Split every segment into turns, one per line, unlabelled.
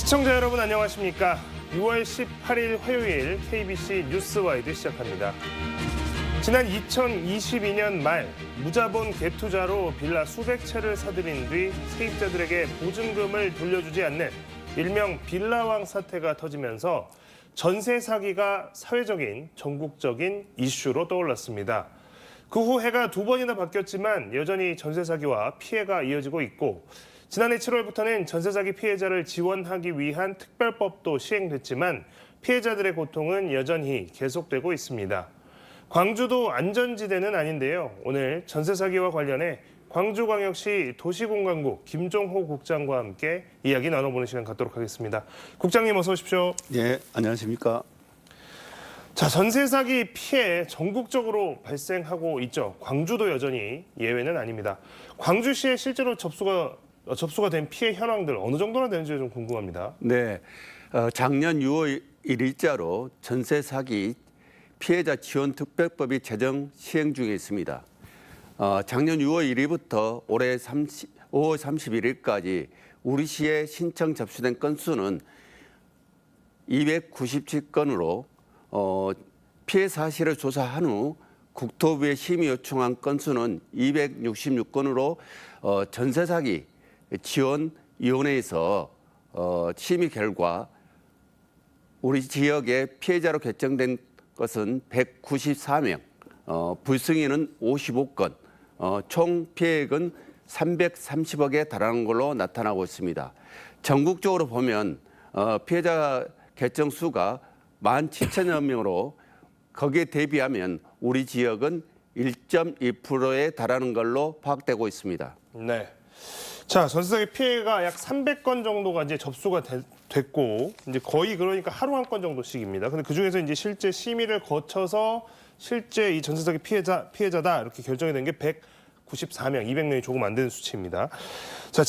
시청자 여러분 안녕하십니까? 6월 18일 화요일 KBC 뉴스와이드 시작합니다. 지난 2022년 말 무자본 갭투자로 빌라 수백 채를 사들인 뒤 세입자들에게 보증금을 돌려주지 않는 일명 빌라왕 사태가 터지면서 전세 사기가 사회적인, 전국적인 이슈로 떠올랐습니다. 그 후 해가 두 번이나 바뀌었지만 여전히 전세 사기와 피해가 이어지고 있고 지난해 7월부터는 전세 사기 피해자를 지원하기 위한 특별법도 시행됐지만 피해자들의 고통은 여전히 계속되고 있습니다. 광주도 안전지대는 아닌데요. 오늘 전세 사기와 관련해 광주광역시 도시공간국 김종호 국장과 함께 이야기 나눠보는 시간 갖도록 하겠습니다. 국장님 어서 오십시오.
네, 안녕하십니까.
자, 전세 사기 피해 전국적으로 발생하고 있죠. 광주도 여전히 예외는 아닙니다. 광주시에 실제로 접수가 된 피해 현황들 어느 정도나 되는지 좀 궁금합니다.
네, 작년 6월 1일자로 전세 사기 피해자 지원 특별법이 제정 시행 중에 있습니다. 작년 6월 1일부터 올해 5월 31일까지 우리 시에 신청 접수된 건수는 297건으로 피해 사실을 조사한 후 국토부에 심의 요청한 건수는 266건으로 전세 사기 지원위원회에서 심의 결과 우리 지역의 피해자로 결정된 것은 194명, 불승인은 55건, 총 피해액은 330억에 달하는 걸로 나타나고 있습니다. 전국적으로 보면 피해자 결정 수가 17,000여 명으로 거기에 대비하면 우리 지역은 1.2%에 달하는 걸로 파악되고 있습니다.
네. 자, 전세 사기 피해가 약 300건 정도가 이제 접수가 됐고 이제 거의 그러니까 하루 한 건 정도씩입니다. 근데 그 중에서 이제 실제 심의를 거쳐서 실제 이 전세 사기 피해자다 이렇게 결정이 된 게 194명, 200명이 조금 안 되는 수치입니다. 자,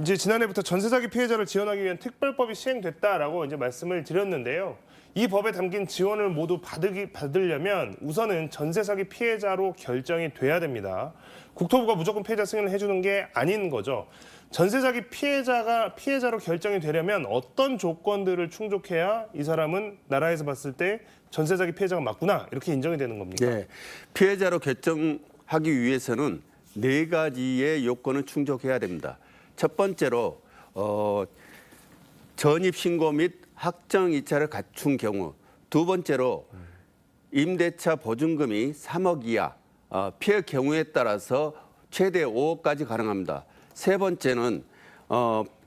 지난해부터 전세 사기 피해자를 지원하기 위한 특별법이 시행됐다라고 이제 말씀을 드렸는데요. 이 법에 담긴 지원을 모두 받으려면 우선은 전세 사기 피해자로 결정이 돼야 됩니다. 국토부가 무조건 피해자 승인을 해주는 게 아닌 거죠. 전세 사기 피해자로 결정이 되려면 어떤 조건들을 충족해야 이 사람은 나라에서 봤을 때 전세 사기 피해자가 맞구나 이렇게 인정이 되는 겁니까?
네, 피해자로 결정하기 위해서는 4가지의 요건을 충족해야 됩니다. 첫 번째로 전입 신고 및 확정 이차를 갖춘 경우, 두 번째로 임대차 보증금이 3억 이하, 피해 경우에 따라서 최대 5억까지 가능합니다. 세 번째는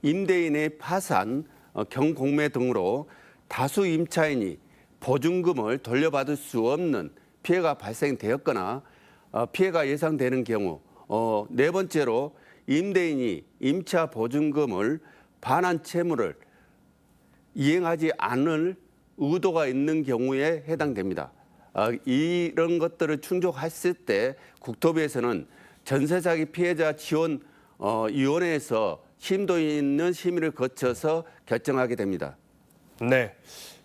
임대인의 파산, 경공매 등으로 다수 임차인이 보증금을 돌려받을 수 없는 피해가 발생되었거나 피해가 예상되는 경우, 네 번째로 임대인이 임차 보증금을 반환 채무를 이행하지 않을 의도가 있는 경우에 해당됩니다. 이런 것들을 충족했을 때 국토부에서는 전세 사기 피해자 지원 위원회에서 심도 있는 심의를 거쳐서 결정하게 됩니다.
네.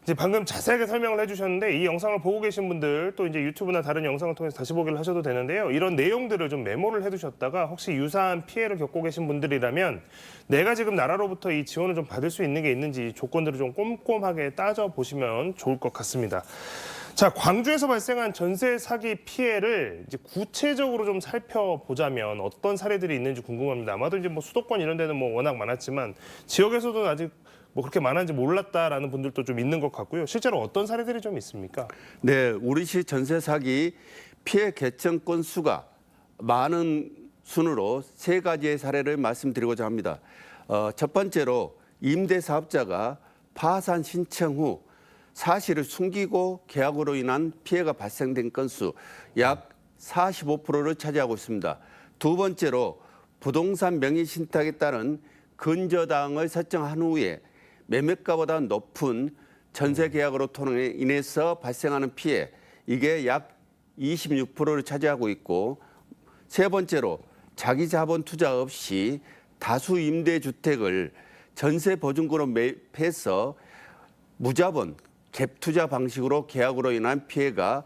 이제 방금 자세하게 설명을 해주셨는데 이 영상을 보고 계신 분들 또 이제 유튜브나 다른 영상을 통해서 다시 보기를 하셔도 되는데요. 이런 내용들을 좀 메모를 해두셨다가 혹시 유사한 피해를 겪고 계신 분들이라면 내가 지금 나라로부터 이 지원을 좀 받을 수 있는 게 있는지 조건들을 좀 꼼꼼하게 따져보시면 좋을 것 같습니다. 자, 광주에서 발생한 전세 사기 피해를 이제 구체적으로 좀 살펴보자면 어떤 사례들이 있는지 궁금합니다. 아마도 이제 뭐 수도권 이런 데는 뭐 워낙 많았지만 지역에서도 아직 뭐 그렇게 많은지 몰랐다라는 분들도 좀 있는 것 같고요. 실제로 어떤 사례들이 좀 있습니까?
네, 우리시 전세 사기 피해 결정 건수가 많은 순으로 3가지의 사례를 말씀드리고자 합니다. 첫 번째로 임대사업자가 파산 신청 후 사실을 숨기고 계약으로 인한 피해가 발생된 건수 약 45%를 차지하고 있습니다. 두 번째로 부동산 명의 신탁에 따른 근저당을 설정한 후에 매매가보다 높은 전세 계약으로 인해서 발생하는 피해, 이게 약 26%를 차지하고 있고, 세 번째로 자기 자본 투자 없이 다수 임대주택을 전세 보증금으로 매입해서 무자본 갭 투자 방식으로 계약으로 인한 피해가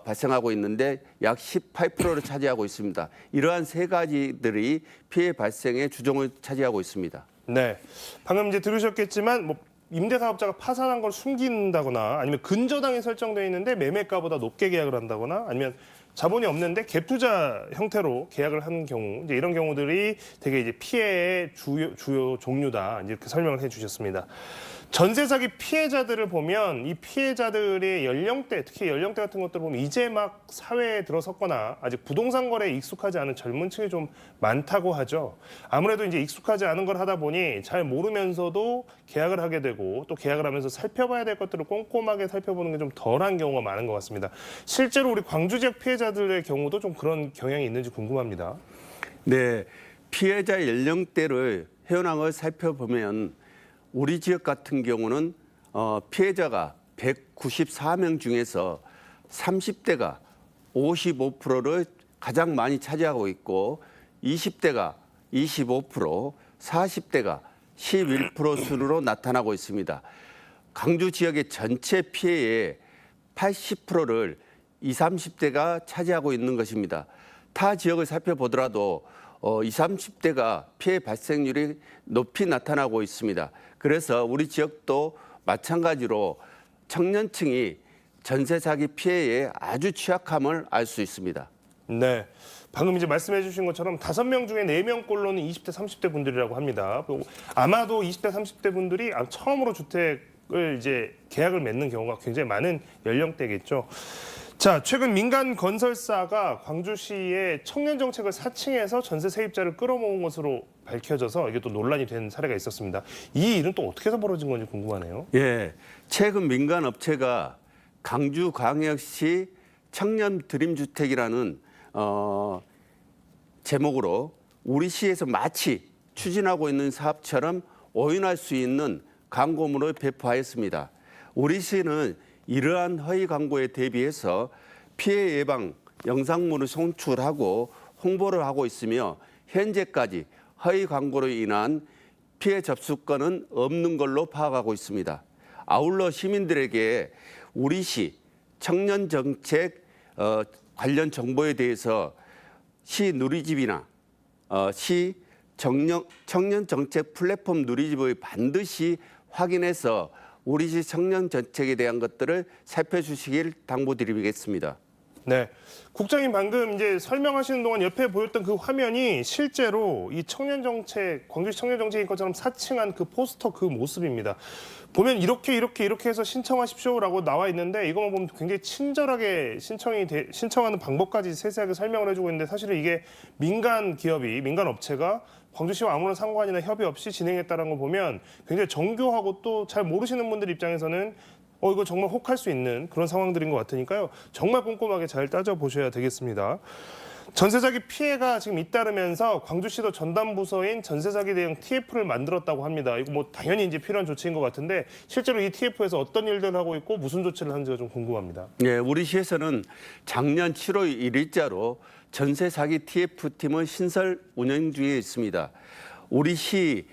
발생하고 있는데 약 18%를 차지하고 있습니다. 이러한 3가지들이 피해 발생의 주종을 차지하고 있습니다.
네, 방금 이제 들으셨겠지만 뭐 임대사업자가 파산한 걸 숨긴다거나 아니면 근저당이 설정되어 있는데 매매가보다 높게 계약을 한다거나 아니면 자본이 없는데 갭투자 형태로 계약을 하는 경우 이제 이런 경우들이 되게 이제 피해의 주요 종류다 이제 이렇게 설명을 해주셨습니다. 전세 사기 피해자들을 보면 이 피해자들의 연령대, 특히 연령대 같은 것들을 보면 이제 막 사회에 들어섰거나 아직 부동산 거래에 익숙하지 않은 젊은 층이 좀 많다고 하죠. 아무래도 이제 익숙하지 않은 걸 하다 보니 잘 모르면서도 계약을 하게 되고 또 계약을 하면서 살펴봐야 될 것들을 꼼꼼하게 살펴보는 게 좀 덜한 경우가 많은 것 같습니다. 실제로 우리 광주 지역 피해자들의 경우도 좀 그런 경향이 있는지 궁금합니다.
네, 피해자 연령대를 현황을 살펴보면 우리 지역 같은 경우는 피해자가 194명 중에서 30대가 55%를 가장 많이 차지하고 있고 20대가 25%, 40대가 11% 순으로 나타나고 있습니다. 광주 지역의 전체 피해의 80%를 20, 30대가 차지하고 있는 것입니다. 타 지역을 살펴보더라도 20, 30대가 피해 발생률이 높이 나타나고 있습니다. 그래서 우리 지역도 마찬가지로 청년층이 전세 사기 피해에 아주 취약함을 알 수 있습니다.
네. 방금 이제 말씀해 주신 것처럼 5명 중에 4명꼴로는 20대, 30대 분들이라고 합니다. 아마도 20대, 30대 분들이 처음으로 주택을 이제 계약을 맺는 경우가 굉장히 많은 연령대겠죠. 자, 최근 민간 건설사가 광주시의 청년 정책을 사칭해서 전세 세입자를 끌어모은 것으로 밝혀져서 이게 또 논란이 된 사례가 있었습니다. 이 일은 또 어떻게 해서 벌어진 건지 궁금하네요.
예, 최근 민간 업체가 광주광역시 청년 드림주택이라는 제목으로 우리 시에서 마치 추진하고 있는 사업처럼 오인할 수 있는 광고물을 배포하였습니다. 우리 시는 이러한 허위 광고에 대비해서 피해 예방 영상물을 송출하고 홍보를 하고 있으며 현재까지 허위 광고로 인한 피해 접수건은 없는 걸로 파악하고 있습니다. 아울러 시민들에게 우리 시 청년 정책 관련 정보에 대해서 시 누리집이나 시 청년 정책 플랫폼 누리집을 반드시 확인해서 우리 시 청년 정책에 대한 것들을 살펴주시길 당부드리겠습니다.
네, 국장님 방금 이제 설명하시는 동안 옆에 보였던 그 화면이 실제로 이 청년 정책, 광주시 청년 정책인 것처럼 사칭한 그 포스터 그 모습입니다. 보면 이렇게 해서 신청하십시오라고 나와 있는데 이것만 보면 굉장히 친절하게 신청하는 방법까지 세세하게 설명을 해주고 있는데 사실은 이게 민간 기업이, 민간 업체가 광주시와 아무런 상관이나 협의 없이 진행했다는 걸 보면 굉장히 정교하고 또 잘 모르시는 분들 입장에서는 이거 정말 혹할 수 있는 그런 상황들인 것 같으니까요. 정말 꼼꼼하게 잘 따져보셔야 되겠습니다. 전세 사기 피해가 지금 잇따르면서 광주시도 전담 부서인 전세 사기 대응 TF를 만들었다고 합니다. 이거 뭐 당연히 이제 필요한 조치인 것 같은데 실제로 이 TF에서 어떤 일들을 하고 있고 무슨 조치를 하는지가 좀 궁금합니다.
네, 우리 시에서는 작년 7월 1일자로 전세 사기 TF팀을 신설 운영 중에 있습니다. 우리 시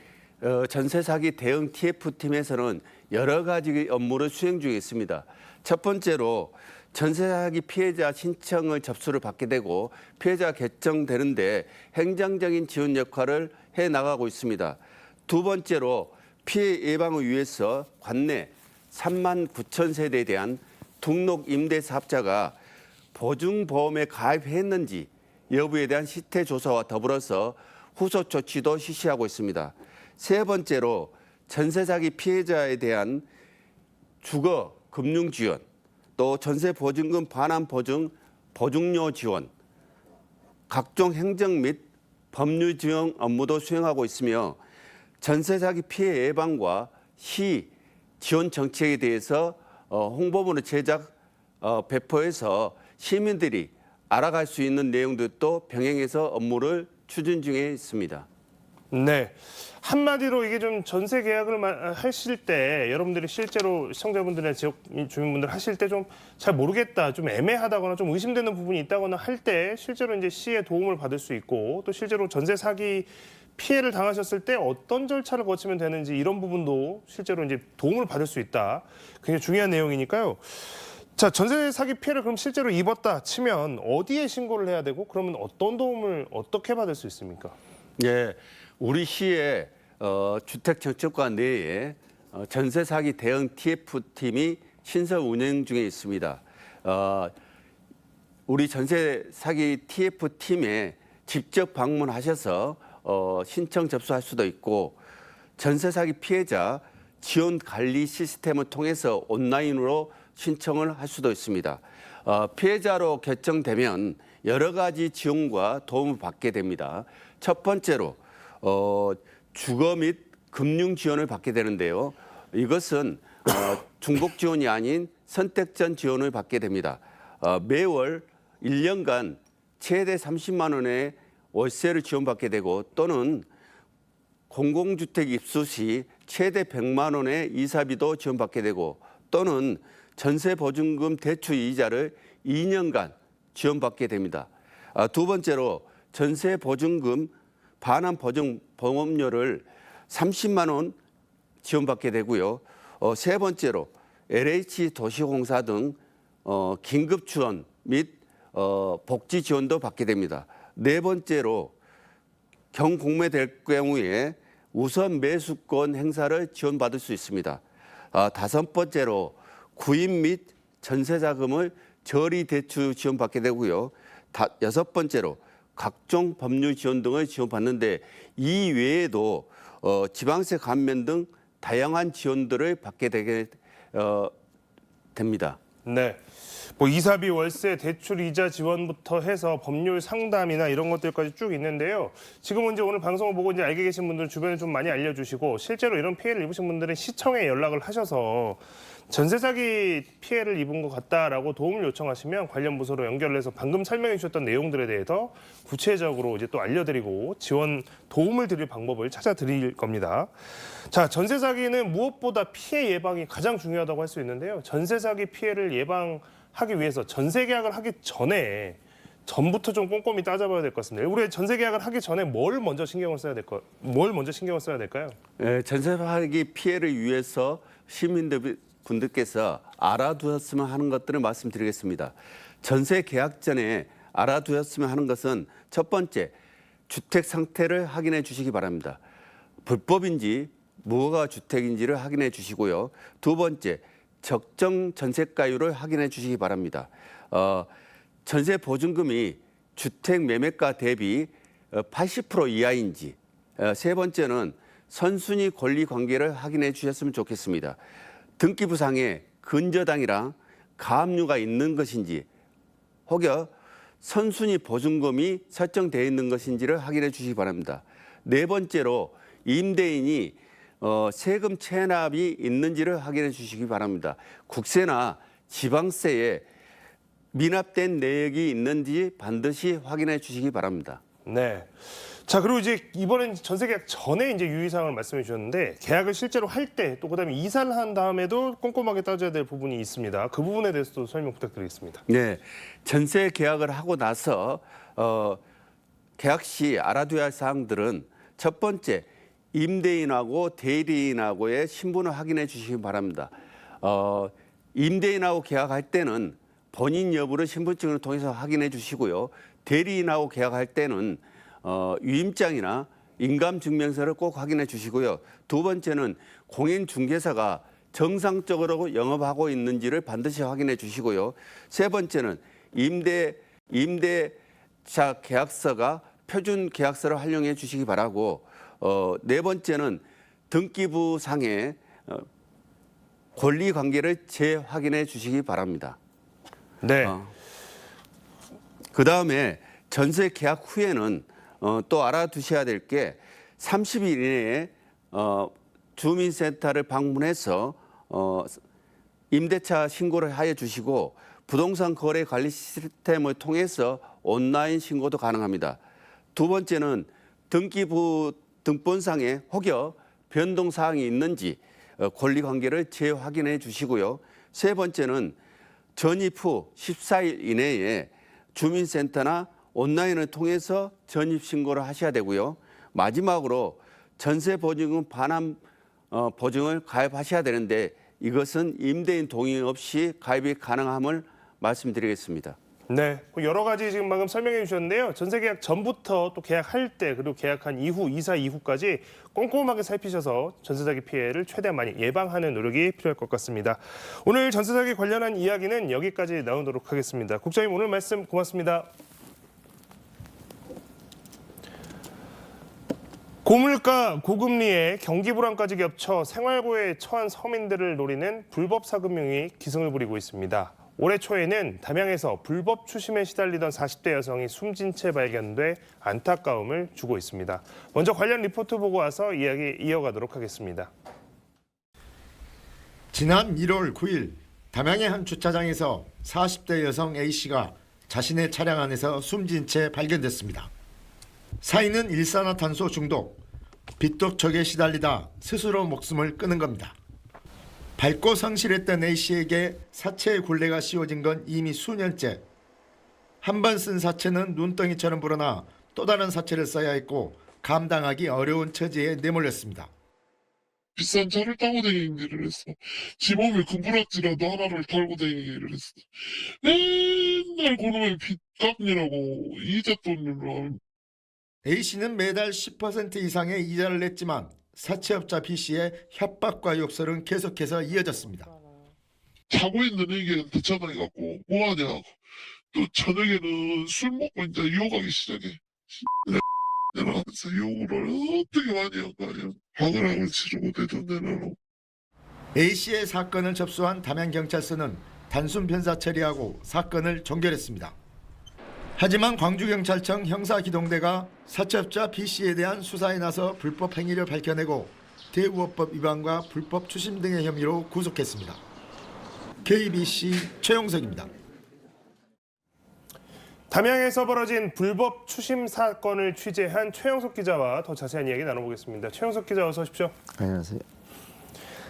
전세 사기 대응 TF팀에서는 여러 가지 업무를 수행 중에 있습니다. 첫 번째로 전세 사기 피해자 신청을 접수를 받게 되고 피해자 결정되는데 행정적인 지원 역할을 해 나가고 있습니다. 두 번째로 피해 예방을 위해서 관내 3만 9천 세대에 대한 등록 임대 사업자가 보증보험에 가입했는지 여부에 대한 실태 조사와 더불어서 후속 조치도 실시하고 있습니다. 세 번째로 전세 사기 피해자에 대한 주거 금융 지원, 또 전세 보증금 반환 보증 보증료 지원, 각종 행정 및 법률 지원 업무도 수행하고 있으며 전세 사기 피해 예방과 시 지원 정책에 대해서 홍보문을 제작 배포해서 시민들이 알아갈 수 있는 내용들도 병행해서 업무를 추진 중에 있습니다.
네. 한마디로 이게 좀 전세 계약을 하실 때 여러분들이 실제로 시청자분들이나 지역 주민분들 하실 때 좀 잘 모르겠다, 좀 애매하다거나 좀 의심되는 부분이 있다거나 할 때 실제로 이제 시의 도움을 받을 수 있고 또 실제로 전세 사기 피해를 당하셨을 때 어떤 절차를 거치면 되는지 이런 부분도 실제로 이제 도움을 받을 수 있다. 굉장히 중요한 내용이니까요. 자, 전세 사기 피해를 그럼 실제로 입었다 치면 어디에 신고를 해야 되고 그러면 어떤 도움을 어떻게 받을 수 있습니까?
예, 우리 시에 주택정책과 내에 전세 사기 대응 TF팀이 신설 운영 중에 있습니다. 우리 전세 사기 TF팀에 직접 방문하셔서 신청 접수할 수도 있고 전세 사기 피해자 지원 관리 시스템을 통해서 온라인으로 신청을 할 수도 있습니다. 피해자로 결정되면 여러 가지 지원과 도움을 받게 됩니다. 첫 번째로 주거 및 금융 지원을 받게 되는데요. 이것은 중복 지원이 아닌 선택전 지원을 받게 됩니다. 매월 1년간 최대 30만 원의 월세를 지원받게 되고 또는 공공주택 입수 시 최대 100만 원의 이사비도 지원받게 되고 또는 전세보증금 대출 이자를 2년간 지원받게 됩니다. 두 번째로 전세보증금 반환 보험료를 30만 원 지원받게 되고요. 세 번째로 LH 도시공사 등 긴급 지원 및 복지 지원도 받게 됩니다. 네 번째로 경공매될 경우에 우선 매수권 행사를 지원받을 수 있습니다. 다섯 번째로 구입 및 전세 자금을 저리 대출 지원받게 되고요. 여섯 번째로 각종 법률 지원 등을 지원받는데 이 외에도 지방세 감면 등 다양한 지원들을 받게 되게 됩니다.
네. 뭐 이사비, 월세, 대출 이자 지원부터 해서 법률 상담이나 이런 것들까지 쭉 있는데요. 지금은 이제 오늘 방송을 보고 이제 알게 계신 분들 주변에 좀 많이 알려주시고 실제로 이런 피해를 입으신 분들은 시청에 연락을 하셔서 전세 사기 피해를 입은 것 같다라고 도움을 요청하시면 관련 부서로 연결을 해서 방금 설명해 주셨던 내용들에 대해서 구체적으로 이제 또 알려드리고 지원 도움을 드릴 방법을 찾아드릴 겁니다. 자, 전세 사기는 무엇보다 피해 예방이 가장 중요하다고 할 수 있는데요. 전세 사기 피해를 예방하기 위해서 전세 계약을 하기 전부터 좀 꼼꼼히 따져봐야 될 것 같습니다. 우리 전세 계약을 하기 전에 뭘 먼저 신경을 써야 될까요?
전세 사기 피해를 위해서 시민분들께서 알아두었으면 하는 것들을 말씀드리겠습니다. 전세 계약 전에 알아두었으면 하는 것은 첫 번째, 주택 상태를 확인해 주시기 바랍니다. 불법인지 무허가 주택인지를 확인해 주시고요. 두 번째, 적정 전세가율을 확인해 주시기 바랍니다. 전세 보증금이 주택 매매가 대비 80% 이하인지, 세 번째는 선순위 권리 관계를 확인해 주셨으면 좋겠습니다. 등기부상에 근저당이랑 가압류가 있는 것인지 혹여 선순위 보증금이 설정되어 있는 것인지를 확인해 주시기 바랍니다. 네 번째로 임대인이 세금 체납이 있는지를 확인해 주시기 바랍니다. 국세나 지방세에 미납된 내역이 있는지 반드시 확인해 주시기 바랍니다.
네. 자, 그리고 이제 이번엔 전세 계약 전에 이제 유의사항을 말씀해 주셨는데 계약을 실제로 할 때 또 그다음에 이사를 한 다음에도 꼼꼼하게 따져야 될 부분이 있습니다. 그 부분에 대해서도 설명 부탁드리겠습니다.
네. 전세 계약을 하고 나서 계약 시 알아둬야 할 사항들은 첫 번째, 임대인하고 대리인하고의 신분을 확인해 주시기 바랍니다. 임대인하고 계약할 때는 본인 여부를 신분증을 통해서 확인해 주시고요. 대리인하고 계약할 때는 위임장이나 인감증명서를 꼭 확인해 주시고요. 두 번째는 공인중개사가 정상적으로 영업하고 있는지를 반드시 확인해 주시고요. 세 번째는 임대차 계약서가 표준 계약서를 활용해 주시기 바라고 네 번째는 등기부상의 권리 관계를 재확인해 주시기 바랍니다.
네.
그다음에 전세 계약 후에는 또 알아두셔야 될 게 30일 이내에 주민센터를 방문해서 임대차 신고를 하여 주시고 부동산 거래 관리 시스템을 통해서 온라인 신고도 가능합니다. 두 번째는 등기부 등본상에 혹여 변동 사항이 있는지 권리 관계를 재확인해 주시고요. 세 번째는 전입 후 14일 이내에 주민센터나 온라인을 통해서 전입 신고를 하셔야 되고요. 마지막으로 전세 보증금 반환 보증을 가입하셔야 되는데 이것은 임대인 동의 없이 가입이 가능함을 말씀드리겠습니다.
네, 여러 가지 지금 방금 설명해 주셨는데요. 전세 계약 전부터 또 계약할 때 그리고 계약한 이후, 이사 이후까지 꼼꼼하게 살피셔서 전세 사기 피해를 최대한 많이 예방하는 노력이 필요할 것 같습니다. 오늘 전세 사기 관련한 이야기는 여기까지 나누도록 하겠습니다. 국장님 오늘 말씀 고맙습니다. 고물가, 고금리에 경기 불안까지 겹쳐 생활고에 처한 서민들을 노리는 불법 사금융이 기승을 부리고 있습니다. 올해 초에는 담양에서 불법 추심에 시달리던 40대 여성이 숨진 채 발견돼 안타까움을 주고 있습니다. 먼저 관련 리포트 보고 와서 이야기 이어가도록 하겠습니다.
지난 1월 9일 담양의 한 주차장에서 40대 여성 A씨가 자신의 차량 안에서 숨진 채 발견됐습니다. 사인은 일산화탄소 중독, 빚독촉에 시달리다 스스로 목숨을 끊은 겁니다. 밝고 성실했던 A씨에게 사체의 굴레가 씌워진 건 이미 수년째. 한 번 쓴 사체는 눈덩이처럼 불어나 또 다른 사체를 써야 했고 감당하기 어려운 처지에 내몰렸습니다.
비싼 차를 타고 다니기를 했어. 집 오면 금부락지라도 하나를 달고 다니기를 했어. 맨날 그놈의 빚 갚느라고 이자 돈으로.
A씨는 매달 10% 이상의 이자를 냈지만 사채업자 B씨의 협박과 욕설은 계속해서 이어졌습니다.
자고 있는 애기한테 전화해갖고 뭐하냐. 또 저녁에는 술 먹고 이제 욕하기 시작해. 내려가면서 욕을 어떻게 많이 한 거 아니야. 방을 치르고 내 돈 내놔라.
A씨의 사건을 접수한 담양경찰서는 단순 변사 처리하고 사건을 종결했습니다. 하지만 광주경찰청 형사기동대가 사채업자 B씨에 대한 수사에 나서 불법 행위를 밝혀내고 대우업법 위반과 불법 추심 등의 혐의로 구속했습니다. KBC 최용석입니다.
담양에서 벌어진 불법 추심 사건을 취재한 최영석 기자와 더 자세한 이야기 나눠보겠습니다. 최영석 기자 어서 오십시오.
안녕하세요.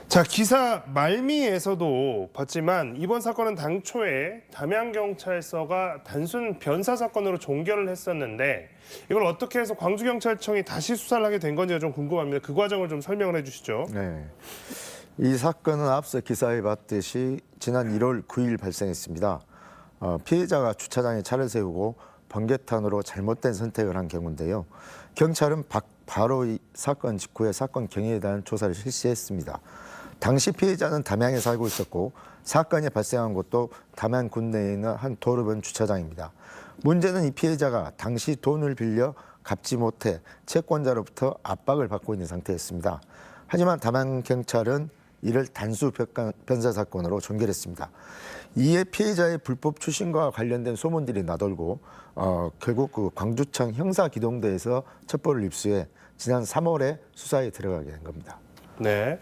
자, 기사 말미에서도 봤지만 이번 사건은 당초에 담양경찰서가 단순 변사 사건으로 종결을 했었는데 이걸 어떻게 해서 광주경찰청이 다시 수사를 하게 된 건지가 좀 궁금합니다. 그 과정을 좀 설명을 해주시죠.
네. 이 사건은 앞서 기사에 봤듯이 지난 1월 9일 발생했습니다. 피해자가 주차장에 차를 세우고 번개탄으로 잘못된 선택을 한 경우인데요. 경찰은 바로 이 사건 직후에 사건 경위에 대한 조사를 실시했습니다. 당시 피해자는 담양에 살고 있었고 사건이 발생한 곳도 담양 군내에 있는 한 도로변 주차장입니다. 문제는 이 피해자가 당시 돈을 빌려 갚지 못해 채권자로부터 압박을 받고 있는 상태였습니다. 하지만 담양경찰은 이를 단수 변사 사건으로 종결했습니다. 이에 피해자의 불법 추심과 관련된 소문들이 나돌고 결국 그 광주청 형사기동대에서 첩보를 입수해 지난 3월에 수사에 들어가게 된 겁니다.
네.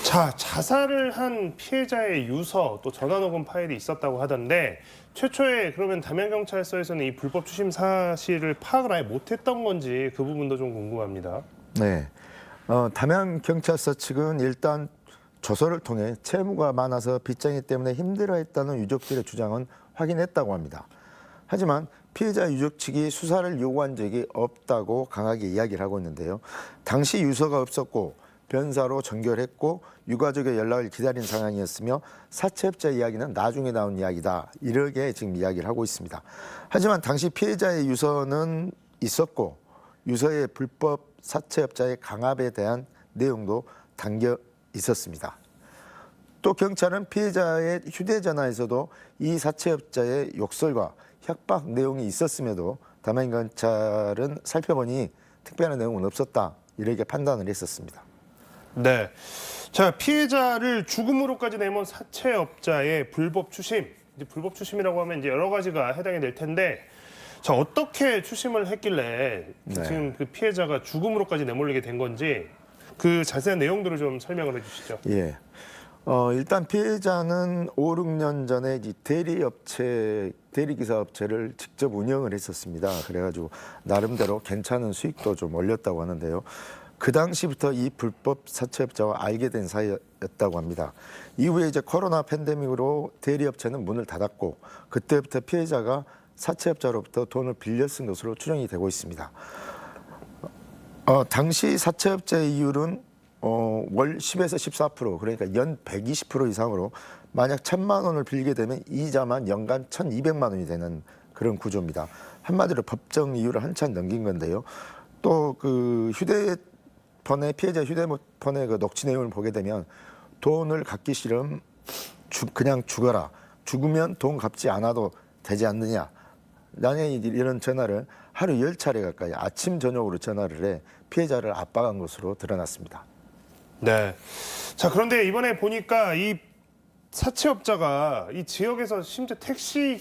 자, 자살을 한 피해자의 유서 또 전화 녹음 파일이 있었다고 하던데 최초에 그러면 담양경찰서에서는 이 불법 추심 사실을 파악을 아예 못했던 건지 그 부분도 좀 궁금합니다.
네. 담양경찰서 측은 일단 조서를 통해 채무가 많아서 빚쟁이 때문에 힘들어했다는 유족들의 주장은 확인했다고 합니다. 하지만 피해자 유족 측이 수사를 요구한 적이 없다고 강하게 이야기를 하고 있는데요. 당시 유서가 없었고 변사로 전결했고 유가족의 연락을 기다린 상황이었으며 사채업자 이야기는 나중에 나온 이야기다. 이렇게 지금 이야기를 하고 있습니다. 하지만 당시 피해자의 유서는 있었고 유서의 불법 사채업자의 강압에 대한 내용도 담겨 있었습니다. 또 경찰은 피해자의 휴대전화에서도 이 사채업자의 욕설과 협박 내용이 있었음에도 담양경찰은 살펴보니 특별한 내용은 없었다. 이렇게 판단을 했었습니다.
네. 자, 피해자를 죽음으로까지 내몬 사채업자의 불법 추심. 이제 불법 추심이라고 하면 이제 여러 가지가 해당이 될 텐데 자, 어떻게 추심을 했길래
네.
지금 그 피해자가 죽음으로까지 내몰리게 된 건지 그 자세한 내용들을 좀 설명을 해 주시죠.
예. 일단 피해자는 5, 6년 전에 이 대리기사 업체를 직접 운영을 했었습니다. 그래가지고 나름대로 괜찮은 수익도 좀 올렸다고 하는데요. 그 당시부터 이 불법 사채업자와 알게 된 사이였다고 합니다. 이후에 이제 코로나 팬데믹으로 대리업체는 문을 닫았고 그때부터 피해자가 사채업자로부터 돈을 빌려 쓴 것으로 추정이 되고 있습니다. 당시 사채업자의 이율은 월 10에서 14% 그러니까 연 120% 이상으로 만약 1,000만 원을 빌리게 되면 이자만 연간 1,200만 원이 되는 그런 구조입니다. 한마디로 법정 이유를 한참 넘긴 건데요. 또 그 휴대폰의 피해자 휴대폰의 그 녹취 내용을 보게 되면 돈을 갚기 싫음 그냥 죽어라. 죽으면 돈 갚지 않아도 되지 않느냐. 나는 이런 전화를 하루 10차례 가까이 아침 저녁으로 전화를 해 피해자를 압박한 것으로 드러났습니다.
네. 자, 그런데 이번에 보니까 이 사채업자가 이 지역에서 심지어 택시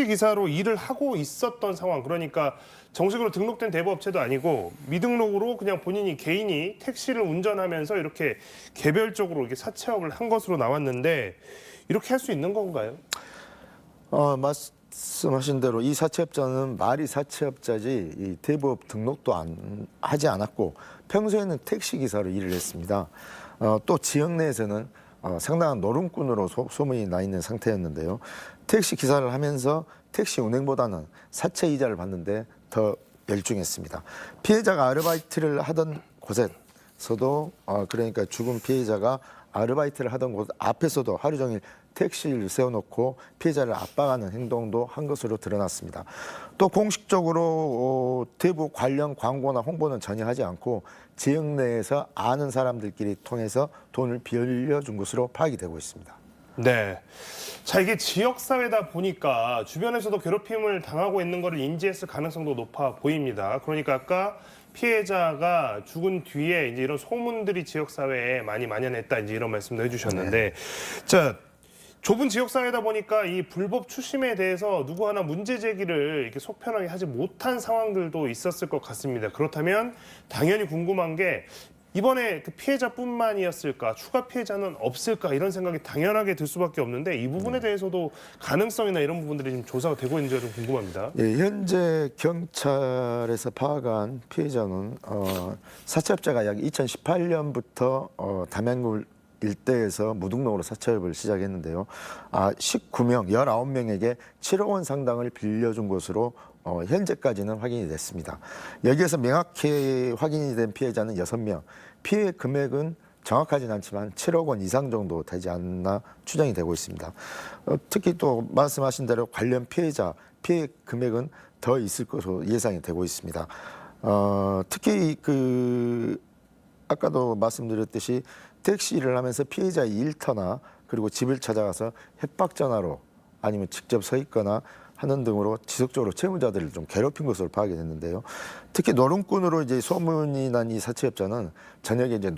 기사로 일을 하고 있었던 상황. 그러니까 정식으로 등록된 대부업체도 아니고 미등록으로 그냥 본인이 개인이 택시를 운전하면서 이렇게 개별적으로 이렇게 사채업을 한 것으로 나왔는데 이렇게 할 수 있는 건가요?
말씀하신 대로 이 사채업자는 말이 사채업자지 이 대부업 등록도 하지 않았고 평소에는 택시 기사로 일을 했습니다. 또 지역 내에서는 상당한 노름꾼으로 소문이 나 있는 상태였는데요. 택시 기사를 하면서 택시 운행보다는 사채 이자를 받는데 더 열중했습니다. 피해자가 아르바이트를 하던 곳에서도 그러니까 죽은 피해자가 아르바이트를 하던 곳 앞에서도 하루 종일 택시를 세워놓고 피해자를 압박하는 행동도 한 것으로 드러났습니다. 또 공식적으로 대부 관련 광고나 홍보는 전혀 하지 않고 지역 내에서 아는 사람들끼리 통해서 돈을 빌려준 것으로 파악이 되고 있습니다.
네. 자, 이게 지역사회다 보니까 주변에서도 괴롭힘을 당하고 있는 것을 인지했을 가능성도 높아 보입니다. 그러니까 아까 피해자가 죽은 뒤에 이제 이런 소문들이 지역사회에 많이 만연했다, 이제 이런 말씀도 해주셨는데, 자, 좁은 지역사회다 보니까 이 불법 추심에 대해서 누구 하나 문제 제기를 이렇게 속 편하게 하지 못한 상황들도 있었을 것 같습니다. 그렇다면 당연히 궁금한 게 이번에 그 피해자뿐만이었을까, 추가 피해자는 없을까, 이런 생각이 당연하게 들 수밖에 없는데 이 부분에 대해서도 가능성이나 이런 부분들이 지금 조사가 되고 있는지가 좀 궁금합니다.
예, 현재 경찰에서 파악한 피해자는 사채업자가 약 2018년부터 담양구 일대에서 무등록으로 사채업을 시작했는데요. 19명, 19명에게 7억 원 상당을 빌려준 것으로 현재까지는 확인이 됐습니다. 여기에서 명확히 확인이 된 피해자는 6명. 피해 금액은 정확하진 않지만 7억 원 이상 정도 되지 않나 추정이 되고 있습니다. 특히 또 말씀하신 대로 관련 피해자, 피해 금액은 더 있을 것으로 예상이 되고 있습니다. 특히 아까도 말씀드렸듯이 택시 일을 하면서 피해자의 일터나 그리고 집을 찾아가서 협박 전화로 아니면 직접 서 있거나 하는 등으로 지속적으로 채무자들을 좀 괴롭힌 것으로 파악이 됐는데요. 특히 노름꾼으로 이제 소문이 난 이 사채업자는 저녁에 이제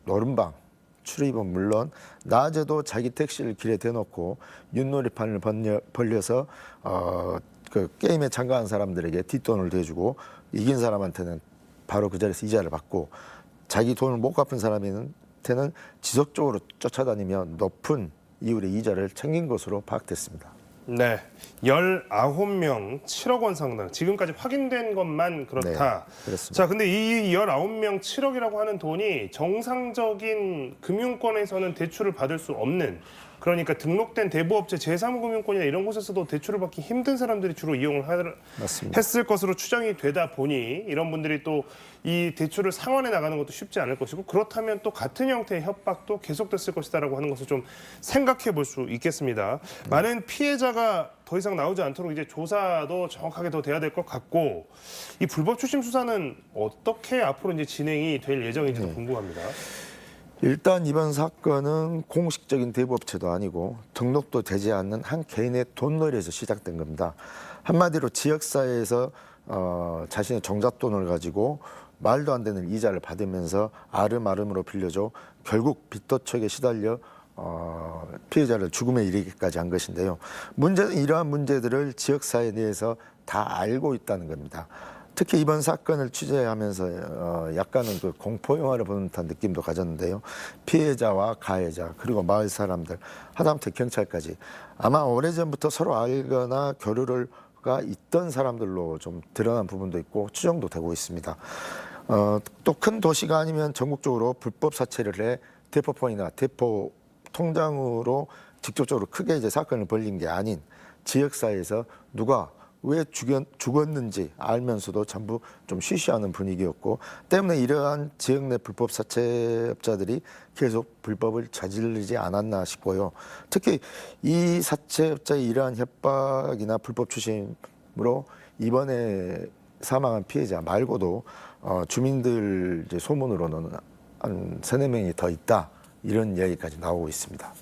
노름방 출입은 물론 낮에도 자기 택시를 길에 대놓고 윷놀이판을 벌려서 그 게임에 참가한 사람들에게 뒷돈을 대주고 이긴 사람한테는 바로 그 자리에서 이자를 받고 자기 돈을 못 갚은 사람한테는 지속적으로 쫓아다니며 높은 이율의 이자를 챙긴 것으로 파악됐습니다.
네, 19명 7억 원 상당. 지금까지 확인된 것만 그렇다.
네, 그렇습니다.
자, 근데 이 19명 7억이라고 하는 돈이 정상적인 금융권에서는 대출을 받을 수 없는, 그러니까 등록된 대부업체 제3금융권이나 이런 곳에서도 대출을 받기 힘든 사람들이 주로 이용을
맞습니다.
했을 것으로 추정이 되다 보니 이런 분들이 또 이 대출을 상환해 나가는 것도 쉽지 않을 것이고, 그렇다면 또 같은 형태의 협박도 계속됐을 것이다라고 하는 것을 좀 생각해 볼 수 있겠습니다. 많은 피해자가 더 이상 나오지 않도록 이제 조사도 정확하게 더 돼야 될 것 같고, 이 불법 추심 수사는 어떻게 앞으로 이제 진행이 될 예정인지도 궁금합니다.
일단 이번 사건은 공식적인 대부업체도 아니고 등록도 되지 않는 한 개인의 돈놀이에서 시작된 겁니다. 한마디로 지역사회에서 자신의 종잣돈을 가지고 말도 안 되는 이자를 받으면서 아름아름으로 빌려줘 결국 빚도척에 시달려 피해자를 죽음에 이르기까지 한 것인데요. 문제는 이러한 문제들을 지역사회 내에서 다 알고 있다는 겁니다. 특히 이번 사건을 취재하면서 약간은 그 공포 영화를 보는 듯한 느낌도 가졌는데요. 피해자와 가해자 그리고 마을 사람들 하다못해 경찰까지 아마 오래전부터 서로 알거나 교류가 있던 사람들로 좀 드러난 부분도 있고 추정도 되고 있습니다. 또 큰 도시가 아니면 전국적으로 불법 사채를 해 대포폰이나 대포 통장으로 직접적으로 크게 이제 사건을 벌린 게 아닌 지역사회에서 누가 왜 죽었는지 알면서도 전부 좀 쉬쉬하는 분위기였고, 때문에 이러한 지역 내 불법 사채업자들이 계속 불법을 저지르지 않았나 싶고요. 특히 이 사채업자의 이러한 협박이나 불법 추심으로 이번에 사망한 피해자 말고도 주민들 이제 소문으로는 한 3-4명이 더 있다, 이런 이야기까지 나오고 있습니다.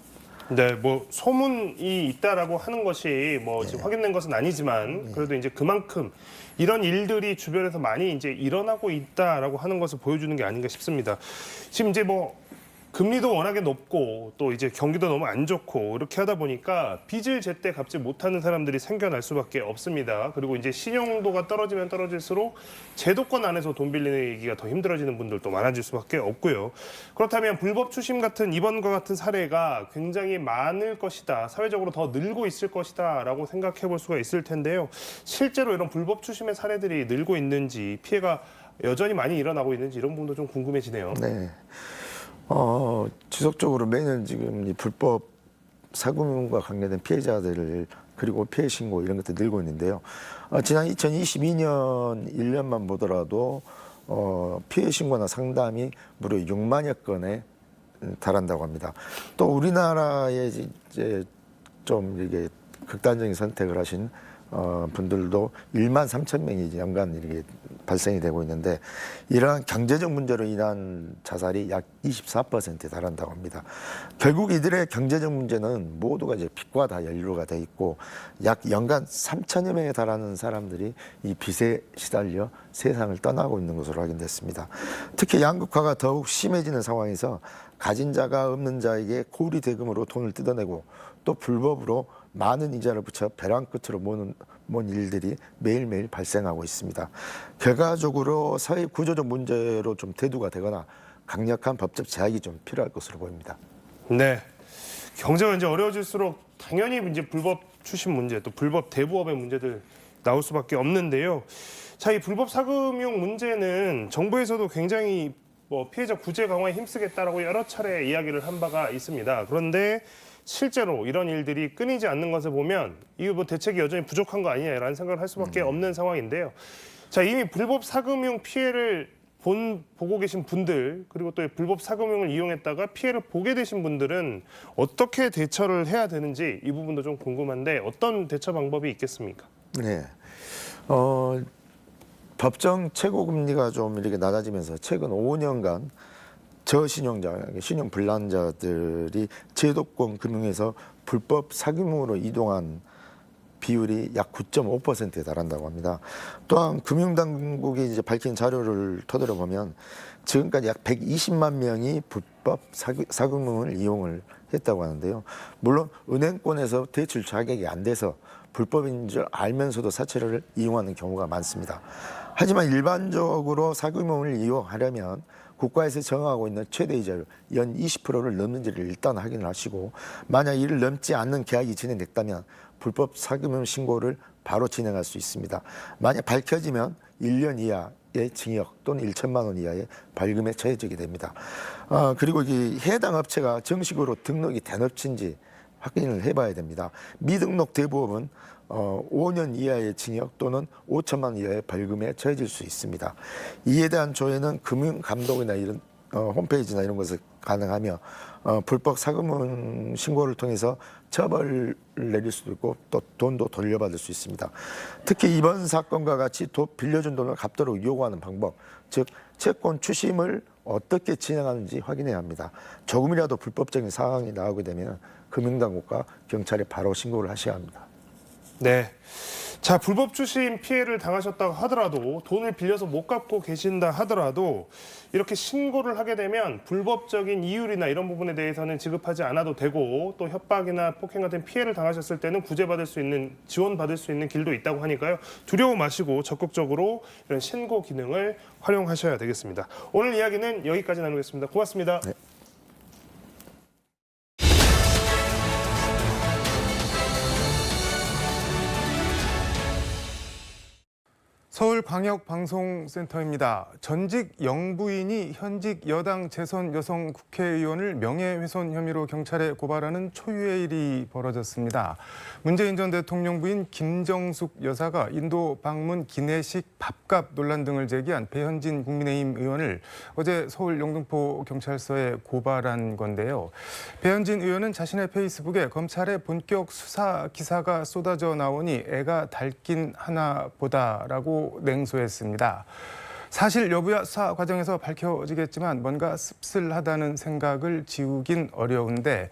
네, 뭐 소문이 있다라고 하는 것이 뭐 지금 확인된 것은 아니지만 그래도 이제 그만큼 이런 일들이 주변에서 많이 이제 일어나고 있다라고 하는 것을 보여주는 게 아닌가 싶습니다. 지금 이제 뭐 금리도 워낙에 높고 또 이제 경기도 너무 안 좋고 이렇게 하다 보니까 빚을 제때 갚지 못하는 사람들이 생겨날 수밖에 없습니다. 그리고 이제 신용도가 떨어지면 떨어질수록 제도권 안에서 돈 빌리기가 더 힘들어지는 분들도 많아질 수밖에 없고요. 그렇다면 불법 추심 같은 이번과 같은 사례가 굉장히 많을 것이다, 사회적으로 더 늘고 있을 것이다라고 생각해 볼 수가 있을 텐데요. 실제로 이런 불법 추심의 사례들이 늘고 있는지, 피해가 여전히 많이 일어나고 있는지 이런 부분도 좀 궁금해지네요.
네. 지속적으로 매년 지금 이 불법 사금융과 관계된 피해자들을, 그리고 피해 신고 이런 것들 늘고 있는데요. 지난 2022년 1년만 보더라도 피해 신고나 상담이 무려 6만여 건에 달한다고 합니다. 또 우리나라에 이제 좀 이게 극단적인 선택을 하신 분들도 1만 3천 명이 연간 이렇게 발생이 되고 있는데, 이러한 경제적 문제로 인한 자살이 약 24%에 달한다고 합니다. 결국 이들의 경제적 문제는 모두가 이제 빚과 다 연루가 돼 있고, 약 연간 3천여 명에 달하는 사람들이 이 빚에 시달려 세상을 떠나고 있는 것으로 확인됐습니다. 특히 양극화가 더욱 심해지는 상황에서 가진 자가 없는 자에게 고리 대금으로 돈을 뜯어내고 또 불법으로 많은 이자를 붙여 벼랑 끝으로 모은 일들이 매일매일 발생하고 있습니다. 결과적으로 사회 구조적 문제로 좀 대두가 되거나 강력한 법적 제약이 좀 필요할 것으로 보입니다.
네, 경제가 이제 어려워질수록 당연히 이제 불법 추심 문제, 또 불법 대부업의 문제들 나올 수밖에 없는데요. 자, 이 불법 사금융 문제는 정부에서도 굉장히 뭐 피해자 구제 강화에 힘쓰겠다라고 여러 차례 이야기를 한 바가 있습니다. 그런데 실제로 이런 일들이 끊이지 않는 것을 보면 이거 뭐 대책이 여전히 부족한 거 아니냐라는 생각을 할 수밖에 없는 상황인데요. 자, 이미 불법 사금융 피해를 보고 계신 분들, 그리고 또 불법 사금융을 이용했다가 피해를 보게 되신 분들은 어떻게 대처를 해야 되는지 이 부분도 좀 궁금한데, 어떤 대처 방법이 있겠습니까?
네. 법정 최고 금리가 좀 이렇게 낮아지면서 최근 5년간 저신용자, 신용 불난자들이 제도권 금융에서 불법 사금융으로 이동한 비율이 약 9.5%에 달한다고 합니다. 또한 금융당국이 이제 밝힌 자료를 토대로 보면 지금까지 약 120만 명이 불법 사금융을 이용을 했다고 하는데요. 물론 은행권에서 대출 자격이 안 돼서 불법인 줄 알면서도 사채를 이용하는 경우가 많습니다. 하지만 일반적으로 사금융을 이용하려면 국가에서 정하고 있는 최대 이자율 연 20%를 넘는지를 일단 확인을 하시고, 만약 이를 넘지 않는 계약이 진행됐다면 불법 사금융 신고를 바로 진행할 수 있습니다. 만약 밝혀지면 1년 이하의 징역 또는 1천만 원 이하의 벌금에 처해지게 됩니다. 그리고 이 해당 업체가 정식으로 등록이 된 업체인지 확인을 해봐야 됩니다. 미등록 대부업은 5년 이하의 징역 또는 5천만 원 이하의 벌금에 처해질 수 있습니다. 이에 대한 조회는 금융감독이나 이런 홈페이지나 이런 것을 가능하며 불법 사금융 신고를 통해서 처벌을 내릴 수도 있고 또 돈도 돌려받을 수 있습니다. 특히 이번 사건과 같이 빌려준 돈을 갚도록 요구하는 방법, 즉 채권 추심을 어떻게 진행하는지 확인해야 합니다. 조금이라도 불법적인 상황이 나오게 되면 금융당국과 경찰에 바로 신고를 하셔야 합니다.
네. 자, 불법 추심 피해를 당하셨다고 하더라도, 돈을 빌려서 못 갚고 계신다 하더라도 이렇게 신고를 하게 되면 불법적인 이율이나 이런 부분에 대해서는 지급하지 않아도 되고, 또 협박이나 폭행 같은 피해를 당하셨을 때는 구제받을 수 있는, 지원받을 수 있는 길도 있다고 하니까요. 두려워 마시고 적극적으로 이런 신고 기능을 활용하셔야 되겠습니다. 오늘 이야기는 여기까지 나누겠습니다. 고맙습니다.
네.
서울 서울광역방송센터입니다. 전직 영부인이 현직 여당 재선 여성 국회의원을 명예훼손 혐의로 경찰에 고발하는 초유의 일이 벌어졌습니다. 문재인 전 대통령 부인 김정숙 여사가 인도 방문 기내식 밥값 논란 등을 제기한 배현진 국민의힘 의원을 어제 서울 영등포 경찰서에 고발한 건데요. 배현진 의원은 자신의 페이스북에 검찰의 본격 수사 기사가 쏟아져 나오니 애가 닳긴 하나 보다라고 냉소했습니다. 사실 여부야 수사 과정에서 밝혀지겠지만 뭔가 씁쓸하다는 생각을 지우긴 어려운데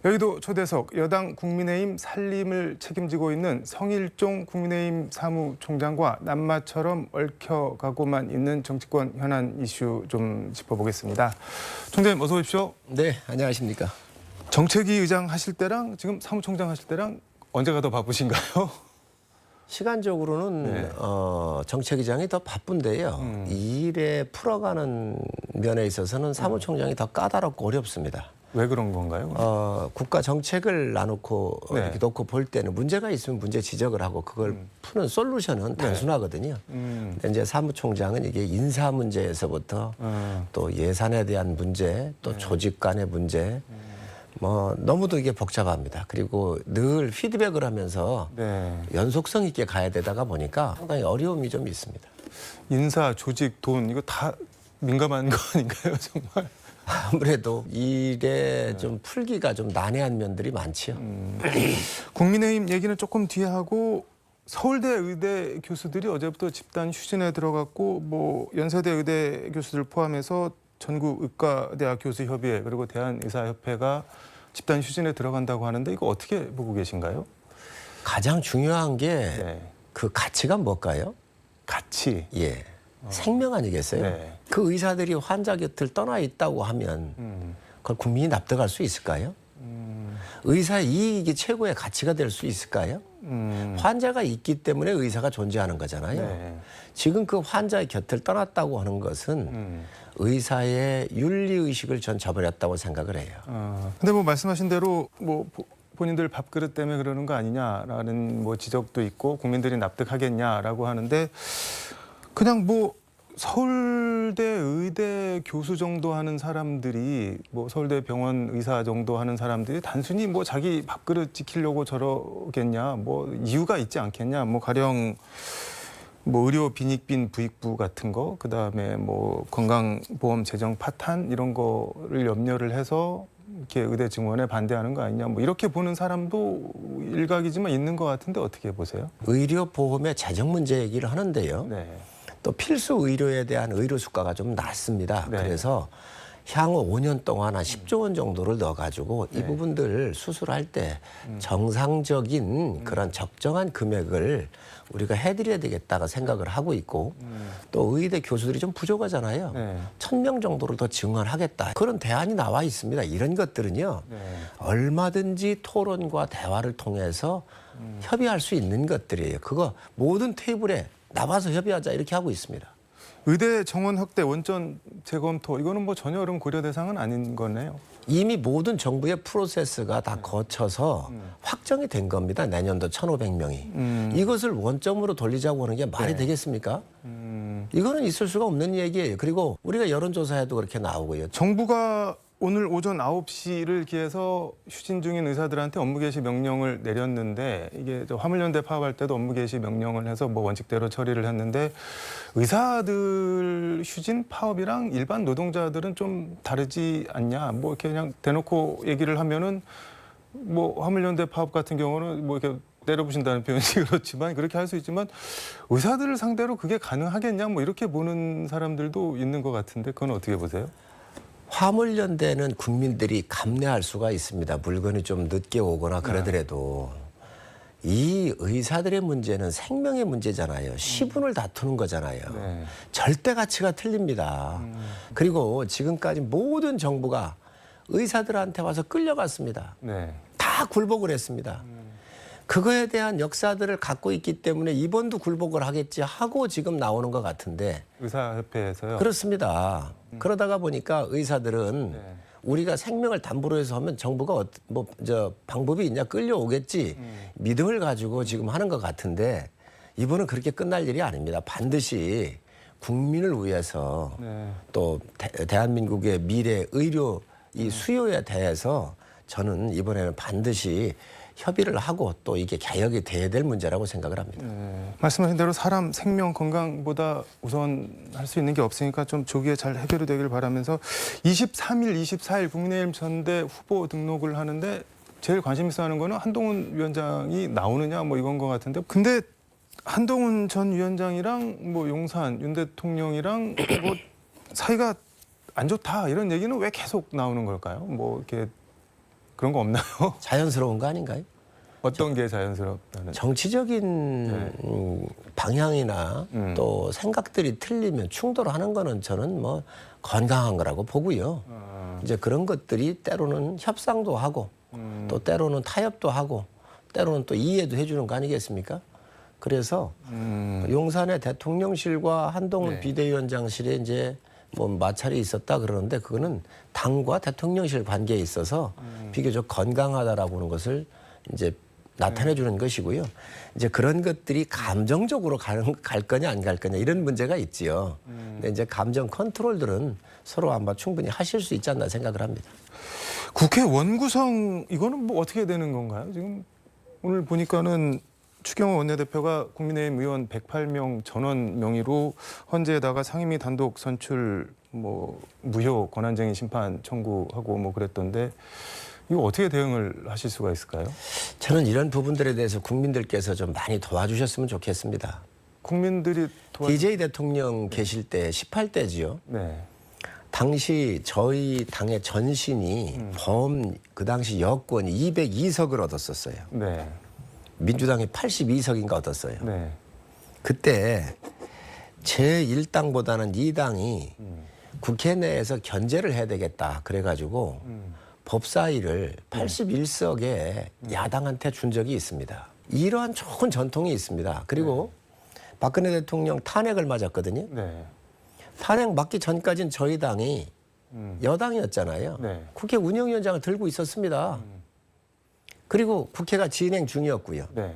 여의도 초대석 여당 국민의힘 살림을 책임지고 있는 성일종 국민의힘 사무총장과 낱마처럼 얽혀가고만 있는 정치권 현안 이슈 좀 짚어보겠습니다. 총장님 어서 오십시오.
네, 안녕하십니까.
정책위 의장 하실 때랑 지금 사무총장 하실 때랑 언제가 더 바쁘신가요?
시간적으로는
네.
정책위장이 더 바쁜데요. 이 일에 풀어가는 면에 있어서는 사무총장이 더 까다롭고 어렵습니다.
왜 그런 건가요?
국가 정책을 나놓고
네.
이렇게 놓고 볼 때는 문제가 있으면 문제 지적을 하고 그걸 푸는 솔루션은 단순하거든요. 근데 이제 사무총장은 이게 인사 문제에서부터 또 예산에 대한 문제, 또 조직 간의 문제, 뭐 너무도 이게 복잡합니다. 그리고 늘 피드백을 하면서
네.
연속성 있게 가야 되다가 보니까 상당히 어려움이 좀 있습니다.
인사, 조직, 돈 이거 다 민감한 거 아닌가요, 정말?
아무래도 일에 좀 풀기가 좀 난해한 면들이 많지요.
국민의힘 얘기는 조금 뒤에 하고 서울대 의대 교수들이 어제부터 집단 휴진에 들어갔고 뭐 연세대 의대 교수들 포함해서 전국 의과대학 교수협의회 그리고 대한의사협회가 집단 휴진에 들어간다고 하는데 이거 어떻게 보고 계신가요?
가장 중요한 게 그
네.
가치가 뭘까요?
같이.
예. 생명 아니겠어요?
네.
그 의사들이 환자 곁을 떠나 있다고 하면 그걸 국민이 납득할 수 있을까요? 의사의 이익이 최고의 가치가 될 수 있을까요? 환자가 있기 때문에 의사가 존재하는 거잖아요.
네.
지금 그 환자의 곁을 떠났다고 하는 것은 의사의 윤리의식을 전 저버렸다고 생각을 해요.
근데 뭐 말씀하신 대로 뭐 본인들 밥그릇 때문에 그러는 거 아니냐라는 뭐 지적도 있고 국민들이 납득하겠냐라고 하는데 그냥 뭐 서울대 의대 교수 정도 하는 사람들이 뭐 서울대 병원 의사 정도 하는 사람들이 단순히 뭐 자기 밥그릇 지키려고 저러겠냐 뭐 이유가 있지 않겠냐 뭐 가령 뭐 의료 빈익빈 부익부 같은 거 그다음에 뭐 건강보험 재정 파탄 이런 거를 염려를 해서 이렇게 의대 증원에 반대하는 거 아니냐 뭐 이렇게 보는 사람도 일각이지만 있는 것 같은데 어떻게 보세요?
의료보험의 재정 문제 얘기를 하는데요.
네.
또 필수 의료에 대한 의료 수가가 좀 낮습니다.
네.
그래서 향후 5년 동안 한 10조 원 정도를 넣어가지고 이
네.
부분들 수술할 때 정상적인 그런 적정한 금액을 우리가 해드려야 되겠다고 생각을 하고 있고 또 의대 교수들이 좀 부족하잖아요.
네.
1,000명 정도를 더 증원하겠다. 그런 대안이 나와 있습니다. 이런 것들은요.
네.
얼마든지 토론과 대화를 통해서 협의할 수 있는 것들이에요. 그거 모든 테이블에 나와서 협의하자 이렇게 하고 있습니다.
의대 정원 확대 원전 재검토 이거는 뭐 전혀 그럼 고려 대상은 아닌 거네요.
이미 모든 정부의 프로세스가 다 거쳐서 확정이 된 겁니다. 내년도 1,500명이. 이것을 원점으로 돌리자고 하는 게 말이
네.
되겠습니까? 이거는 있을 수가 없는 얘기예요. 그리고 우리가 여론조사에도 그렇게 나오고요.
정부가 오늘 오전 9시를 기해서 휴진 중인 의사들한테 업무 개시 명령을 내렸는데 이게 저 화물연대 파업할 때도 업무 개시 명령을 해서 뭐 원칙대로 처리를 했는데 의사들 휴진 파업이랑 일반 노동자들은 좀 다르지 않냐 뭐 이렇게 그냥 대놓고 얘기를 하면은 뭐 화물연대 파업 같은 경우는 뭐 이렇게 때려부신다는 표현이 그렇지만 그렇게 할 수 있지만 의사들을 상대로 그게 가능하겠냐 뭐 이렇게 보는 사람들도 있는 것 같은데 그건 어떻게 보세요?
화물연대는 국민들이 감내할 수가 있습니다. 물건이 좀 늦게 오거나 그러더라도 이 의사들의 문제는 생명의 문제잖아요. 시분을 다투는 거잖아요.
네.
절대 가치가 틀립니다. 그리고 지금까지 모든 정부가 의사들한테 와서 끌려갔습니다.
네.
다 굴복을 했습니다. 그거에 대한 역사들을 갖고 있기 때문에 이번도 굴복을 하겠지 하고 지금 나오는 것 같은데
의사협회에서요.
그렇습니다. 그러다가 보니까 의사들은
네.
우리가 생명을 담보로 해서 하면 정부가 방법이 있냐 끌려오겠지 믿음을 가지고 지금 하는 것 같은데 이번은 그렇게 끝날 일이 아닙니다. 반드시 국민을 위해서
네.
또 대한민국의 미래 의료 이 수요에 대해서 저는 이번에는 반드시 협의를 하고 또 이게 개혁이 돼야 될 문제라고 생각을 합니다.
말씀하신 대로 사람 생명 건강보다 우선할 수 있는 게 없으니까 좀 조기에 잘 해결이 되길 바라면서 23일, 24일 국민의힘 전대 후보 등록을 하는데 제일 관심 있어 하는 거는 한동훈 위원장이 나오느냐 뭐 이건 것 같은데 근데 한동훈 전 위원장이랑 뭐 용산 윤 대통령이랑 뭐 사이가 안 좋다 이런 얘기는 왜 계속 나오는 걸까요? 뭐 이렇게 그런 거 없나요?
자연스러운 거 아닌가요?
어떤 게 자연스럽다는?
정치적인 방향이나 또 생각들이 틀리면 충돌하는 거는 저는 뭐 건강한 거라고 보고요. 이제 그런 것들이 때로는 협상도 하고 또 때로는 타협도 하고 때로는 또 이해도 해주는 거 아니겠습니까? 그래서 용산의 대통령실과 한동훈
네.
비대위원장실에 이제 뭐 마찰이 있었다 그러는데 그거는 당과 대통령실 관계에 있어서 비교적 건강하다라고 하는 것을 이제 나타내 주는 것이고요. 이제 그런 것들이 감정적으로 갈 거냐 안 갈 거냐 이런 문제가 있지요. 근데 이제 감정 컨트롤들은 서로 아마 충분히 하실 수 있지 않나 생각을 합니다.
국회 원구성 이거는 뭐 어떻게 되는 건가요? 지금 오늘 보니까는 추경호 원내대표가 국민의힘 의원 108명 전원 명의로 헌재에다가 상임위 단독 선출 뭐 무효 권한쟁의 심판 청구하고 뭐 그랬던데 이거 어떻게 대응을 하실 수가 있을까요?
저는 이런 부분들에 대해서 국민들께서 좀 많이 도와주셨으면 좋겠습니다.
국민들이
DJ 대통령 계실 때 18대지요.
네.
당시 저희 당의 전신이 그 당시 여권이 202석을 얻었었어요.
네.
민주당이 82석인가 얻었어요.
네.
그때 제1당보다는 2당이 국회 내에서 견제를 해야 되겠다. 그래가지고 법사위를 81석에 야당한테 준 적이 있습니다. 이러한 좋은 전통이 있습니다. 그리고 박근혜 대통령 탄핵을 맞았거든요.
네.
탄핵 맞기 전까지는 저희 당이 여당이었잖아요.
네.
국회 운영위원장을 들고 있었습니다. 그리고 국회가 진행 중이었고요.
네.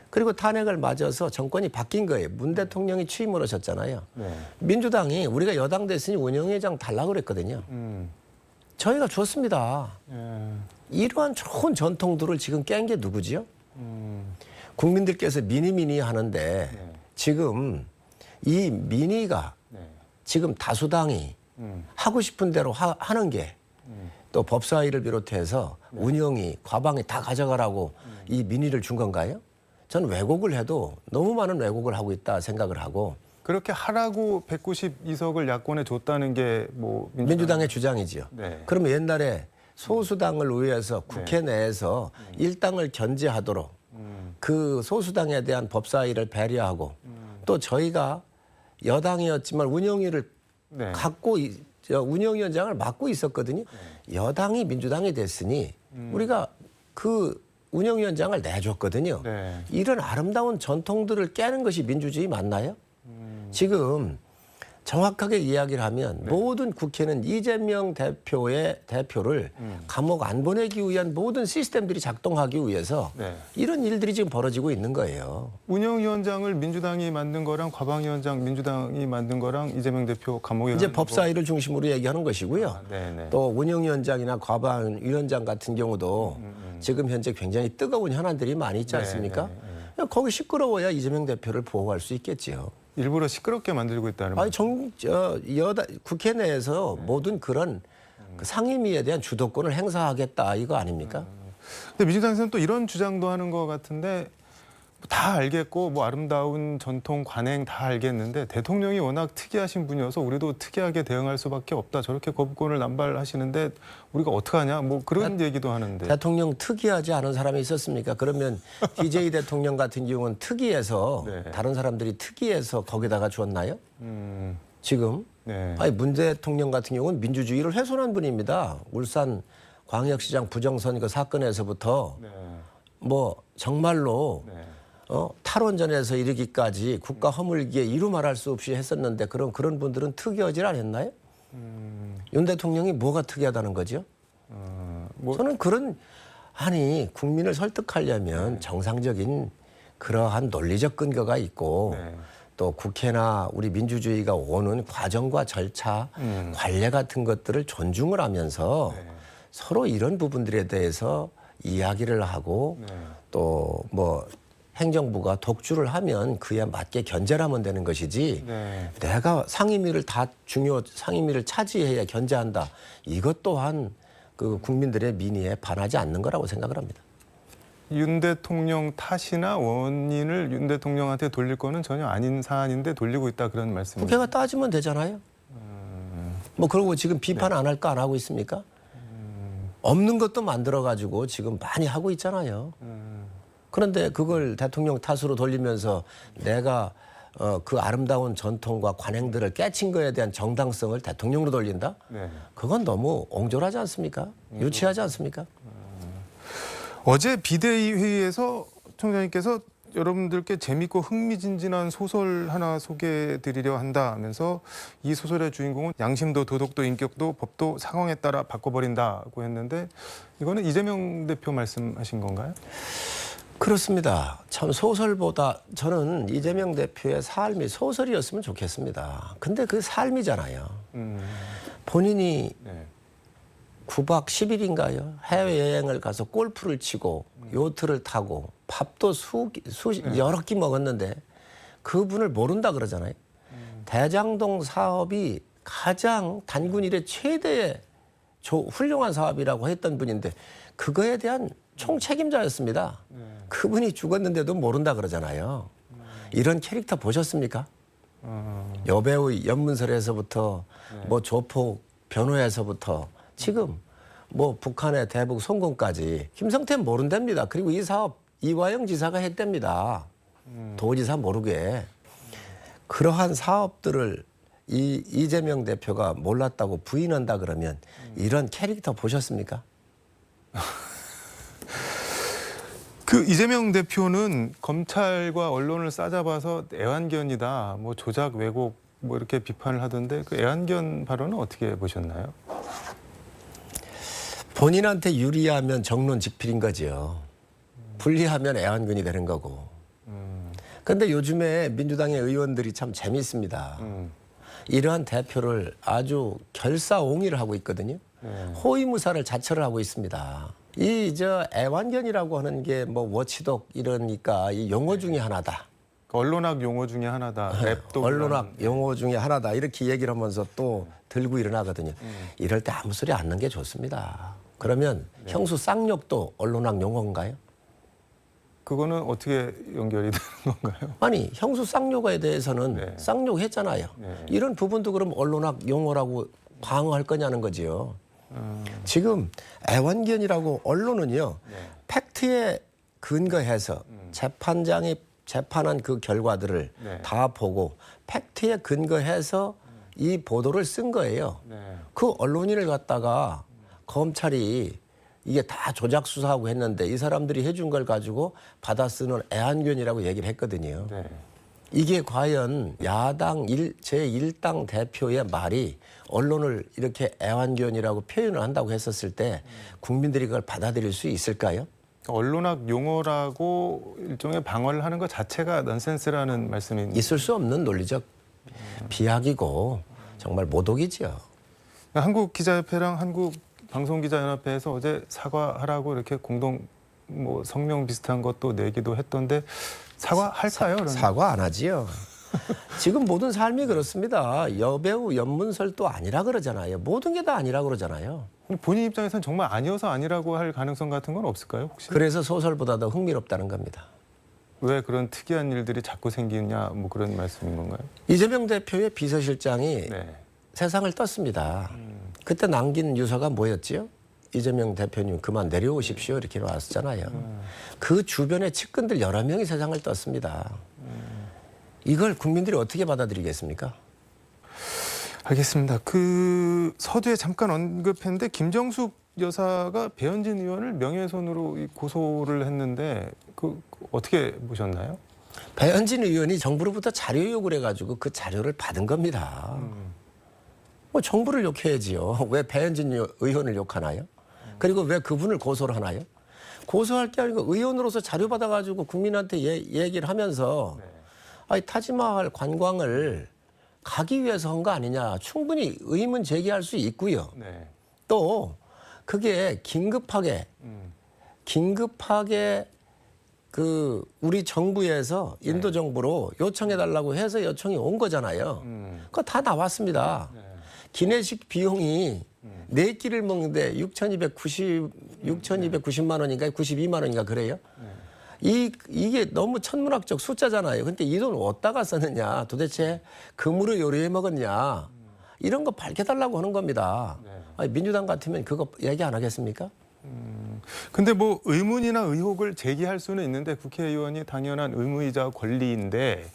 그리고 탄핵을 맞아서 정권이 바뀐 거예요. 문 대통령이 취임을 하셨잖아요.
네.
민주당이 우리가 여당 됐으니 운영위원장 달라고 그랬거든요. 저희가 줬습니다. 이러한 좋은 전통들을 지금 깬 게 누구지요? 국민들께서 미니미니 하는데 지금 이 미니가 지금 다수당이 하고 싶은 대로 하는 게 또 법사위를 비롯해서 운영이 과방이 다 가져가라고 이 민의를 준 건가요? 저는 왜곡을 해도 너무 많은 왜곡을 하고 있다 생각을 하고
그렇게 하라고 192석을 야권에 줬다는 게 뭐
민주당의 주장이지요.
네.
그러면 옛날에 소수당을 위해서 국회 내에서 일당을 견제하도록 그 소수당에 대한 법사위를 배려하고 또 저희가 여당이었지만 운영위를
네.
갖고 운영위원장을 맡고 있었거든요. 여당이 민주당이 됐으니 우리가 그 운영위원장을 내줬거든요.
네.
이런 아름다운 전통들을 깨는 것이 민주주의 맞나요? 지금 정확하게 이야기를 하면 모든 국회는 이재명 대표를 감옥 안 보내기 위한 모든 시스템들이 작동하기 위해서
네.
이런 일들이 지금 벌어지고 있는 거예요.
운영위원장을 민주당이 만든 거랑 과방위원장 민주당이 만든 거랑 이재명 대표 감옥에
이제
가는
법사위를 중심으로 얘기하는 것이고요.
네네.
또 운영위원장이나 과방위원장 같은 경우도 지금 현재 굉장히 뜨거운 현안들이 많이 있지 않습니까? 거기 시끄러워야 이재명 대표를 보호할 수 있겠지요.
일부러 시끄럽게 만들고 있다는
아니 국회 내에서 모든 그런 그 상임위에 대한 주도권을 행사하겠다 이거 아닙니까?
근데 민주당에서는 또 이런 주장도 하는 것 같은데 다 알겠고 뭐 아름다운 전통 관행 다 알겠는데 대통령이 워낙 특이하신 분이어서 우리도 특이하게 대응할 수밖에 없다. 저렇게 거부권을 남발하시는데 우리가 어떡하냐 뭐 그런 얘기도 하는데.
대통령 특이하지 않은 사람이 있었습니까? 그러면 DJ 대통령 같은 경우는 특이해서
네.
다른 사람들이 특이해서 거기다가 줬나요? 지금?
네.
아니 문 대통령 같은 경우는 민주주의를 훼손한 분입니다. 울산 광역시장 부정선거 사건에서부터
네.
뭐 정말로
네.
탈원전에서 이르기까지 국가 허물기에 이루 말할 수 없이 했었는데 그런 분들은 특이하지 않았나요? 윤 대통령이 뭐가 특이하다는 거죠?
뭐
저는 국민을 설득하려면 정상적인 그러한 논리적 근거가 있고
네.
또 국회나 우리 민주주의가 오는 과정과 절차, 관례 같은 것들을 존중을 하면서
네.
서로 이런 부분들에 대해서 이야기를 하고
네.
또 뭐 행정부가 독주를 하면 그에 맞게 견제를 하면 되는 것이지
네.
내가 상임위를 상임위를 차지해야 견제한다. 이것 또한 그 국민들의 민의에 반하지 않는 거라고 생각을 합니다.
윤 대통령 탓이나 원인을 윤 대통령한테 돌릴 거는 전혀 아닌 사안인데 돌리고 있다 그런 말씀이죠.
국회가 따지면 되잖아요. 뭐 그러고 지금 비판 안 할까 안 하고 있습니까? 없는 것도 만들어 가지고 지금 많이 하고 있잖아요. 그런데 그걸 대통령 탓으로 돌리면서 내가 그 아름다운 전통과 관행들을 깨친 거에 대한 정당성을 대통령으로 돌린다?
네.
그건 너무 옹졸하지 않습니까? 유치하지 않습니까?
어제 비대위 회의에서 총장님께서 여러분들께 재밌고 흥미진진한 소설 하나 소개해드리려 한다 하면서 이 소설의 주인공은 양심도 도덕도 인격도 법도 상황에 따라 바꿔버린다고 했는데 이거는 이재명 대표 말씀하신 건가요?
그렇습니다. 참 소설보다 저는 이재명 대표의 삶이 소설이었으면 좋겠습니다. 근데 그 삶이잖아요. 본인이
네.
9박 10일인가요? 해외여행을 가서 골프를 치고 요트를 타고 밥도 여러 끼 먹었는데 그분을 모른다 그러잖아요. 대장동 사업이 가장 단군 이래 최대의 훌륭한 사업이라고 했던 분인데 그거에 대한 총책임자였습니다. 그분이 죽었는데도 모른다 그러잖아요. 이런 캐릭터 보셨습니까? 여배우 연문설에서부터 뭐 조폭 변호에서부터 지금 뭐 북한의 대북 송금까지 김성태는 모른답니다. 그리고 이 사업 이화영 지사가 했답니다. 도지사 모르게. 그러한 사업들을 이재명 대표가 몰랐다고 부인한다 그러면 이런 캐릭터 보셨습니까?
그 이재명 대표는 검찰과 언론을 싸잡아서 애완견이다, 뭐 조작 왜곡 뭐 이렇게 비판을 하던데 그 애완견 발언은 어떻게 보셨나요?
본인한테 유리하면 정론 직필인 거지요. 불리하면 애완견이 되는 거고. 그런데 요즘에 민주당의 의원들이 참 재밌습니다. 이러한 대표를 아주 결사옹위를 하고 있거든요. 호위무사를 자처를 하고 있습니다. 이 애완견이라고 하는 게 뭐 워치독 이러니까 이 용어 중에 하나다.
언론학 용어 중에 하나다. 랩도
언론학 용어 중에 하나다. 이렇게 얘기를 하면서 또 들고 일어나거든요. 이럴 때 아무 소리 안 하는 게 좋습니다. 그러면 형수 쌍욕도 언론학 용어인가요?
그거는 어떻게 연결이 되는 건가요?
아니 형수 쌍욕에 대해서는
네.
쌍욕했잖아요. 이런 부분도 그럼 언론학 용어라고 방어할 거냐는 거지요. 지금 애완견이라고 언론은요. 팩트에 근거해서 재판장이 재판한 그 결과들을
네.
다 보고 팩트에 근거해서 이 보도를 쓴 거예요.
네.
그 언론인을 갖다가 검찰이 이게 다 조작 수사하고 했는데 이 사람들이 해준 걸 가지고 받아 쓰는 애완견이라고 얘기를 했거든요.
네.
이게 과연 야당 제1당 대표의 말이 언론을 이렇게 애완견이라고 표현을 한다고 했었을 때 국민들이 그걸 받아들일 수 있을까요?
언론학 용어라고 일종의 방어를 하는 것 자체가 넌센스라는 말씀입니다.
있을 수 없는 논리적 비약이고 정말 모독이죠.
한국기자협회랑 한국방송기자연합회에서 어제 사과하라고 이렇게 공동 뭐 성명 비슷한 것도 내기도 했던데 사과할까요? 그러면?
사과 안 하지요. 지금 모든 삶이 그렇습니다. 여배우 연문설도 아니라 그러잖아요. 모든 게 다 아니라 그러잖아요.
본인 입장에서는 정말 아니어서 아니라고 할 가능성 같은 건 없을까요? 혹시?
그래서 소설보다 더 흥미롭다는 겁니다.
왜 그런 특이한 일들이 자꾸 생기냐 뭐 그런 말씀인 건가요?
이재명 대표의 비서실장이
네.
세상을 떴습니다. 그때 남긴 유서가 뭐였지요? 이재명 대표님 그만 내려오십시오 이렇게 나왔잖아요. 그 주변에 측근들 여러 명이 세상을 떴습니다. 이걸 국민들이 어떻게 받아들이겠습니까?
알겠습니다. 그 서두에 잠깐 언급했는데 김정숙 여사가 배현진 의원을 명예훼손으로 고소를 했는데 그 어떻게 보셨나요?
배현진 의원이 정부로부터 자료 요구를 해가지고 그 자료를 받은 겁니다. 뭐 정부를 욕해야지요. 왜 배현진 의원을 욕하나요? 그리고 왜 그분을 고소를 하나요? 고소할 게 아니고 의원으로서 자료 받아가지고 국민한테 얘기를 하면서 아니, 타지마할 관광을 가기 위해서 한 거 아니냐 충분히 의문 제기할 수 있고요.
네.
또 그게 긴급하게 그 우리 정부에서 인도 정부로 요청해 달라고 해서 요청이 온 거잖아요. 그거 다 나왔습니다. 기내식 비용이 네 끼를 먹는데 6,290만 원인가 92만 원인가 그래요. 이게 너무 천문학적 숫자잖아요. 근데 이 돈 어디다가 썼느냐, 도대체 금으로 요리해 먹었냐, 이런 거 밝혀달라고 하는 겁니다. 아니, 민주당 같으면 그거 얘기 안 하겠습니까?
근데 뭐 의문이나 의혹을 제기할 수는 있는데 국회의원이 당연한 의무이자 권리인데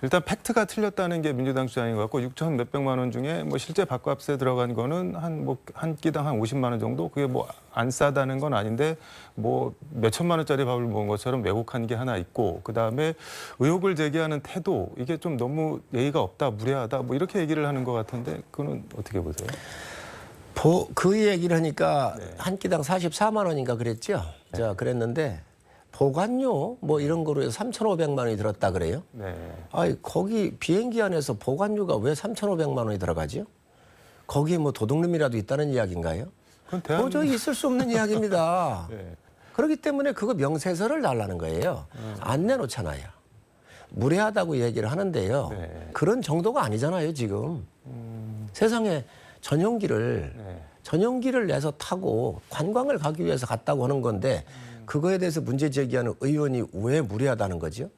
일단 팩트가 틀렸다는 게 민주당 주장인 것 같고 6천 몇백만 원 중에 뭐 실제 밥값에 들어간 거는 한 끼당 한 50만 원 정도, 그게 뭐 안 싸다는 건 아닌데 뭐 몇천만 원짜리 밥을 먹은 것처럼 왜곡한 게 하나 있고, 그다음에 의혹을 제기하는 태도, 이게 좀 너무 예의가 없다, 무례하다, 뭐 이렇게 얘기를 하는 것 같은데 그거는 어떻게 보세요?
그 얘기를 하니까 한 끼당 44만 원인가 그랬죠. 자, 그랬는데 보관료 뭐 이런 거로 해서 3,500만 원이 들었다 그래요.
네.
아니, 거기 비행기 안에서 보관료가 왜 3,500만 원이 들어가죠? 거기에 뭐 도둑놈이라도 있다는 이야기인가요?
그건
도저히 있을 수 없는 이야기입니다.
네.
그렇기 때문에 그거 명세서를 달라는 거예요. 안 내놓잖아요. 무례하다고 얘기를 하는데요.
네.
그런 정도가 아니잖아요, 지금. 세상에 전용기를 내서 타고 관광을 가기 위해서 갔다고 하는 건데 그거에 대해서 문제 제기하는 의원이 왜 무례하다는 거죠?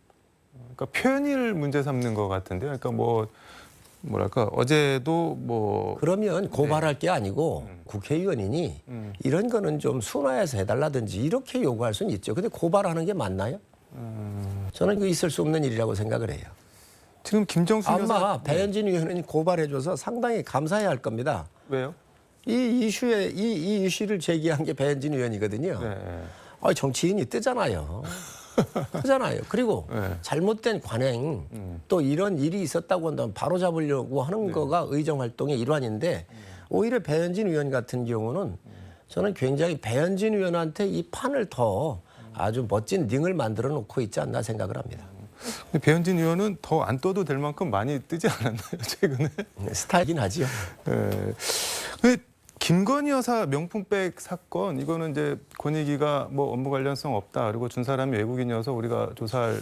그러니까 표현을 문제 삼는 것 같은데요. 그러니까 뭐랄까 어제도 뭐
그러면 고발할 게 아니고 국회의원이니 이런 거는 좀 순화해서 해달라든지 이렇게 요구할 수는 있죠. 근데 고발하는 게 맞나요? 저는 그 있을 수 없는 일이라고 생각을 해요.
지금 김정수
아마
여사
배현진 의원은 고발해줘서 상당히 감사해야 할 겁니다.
왜요?
이 이슈를 제기한 게 배현진 의원이거든요.
네.
정치인이 뜨잖아요. 뜨잖아요. 그리고 잘못된 관행, 또 이런 일이 있었다고 한다면 바로 잡으려고 하는 거가 의정활동의 일환인데 오히려 배현진 의원 같은 경우는 저는 굉장히 배현진 의원한테 이 판을 더 아주 멋진 링을 만들어 놓고 있지 않나 생각을 합니다.
근데 배현진 의원은 더 안 떠도 될 만큼 많이 뜨지 않았나요, 최근에?
스타일이긴 하지요.
근데 김건희 여사 명품백 사건, 이거는 이제 권익위가 뭐 업무 관련성 없다, 그리고 준 사람이 외국인이어서 우리가 조사할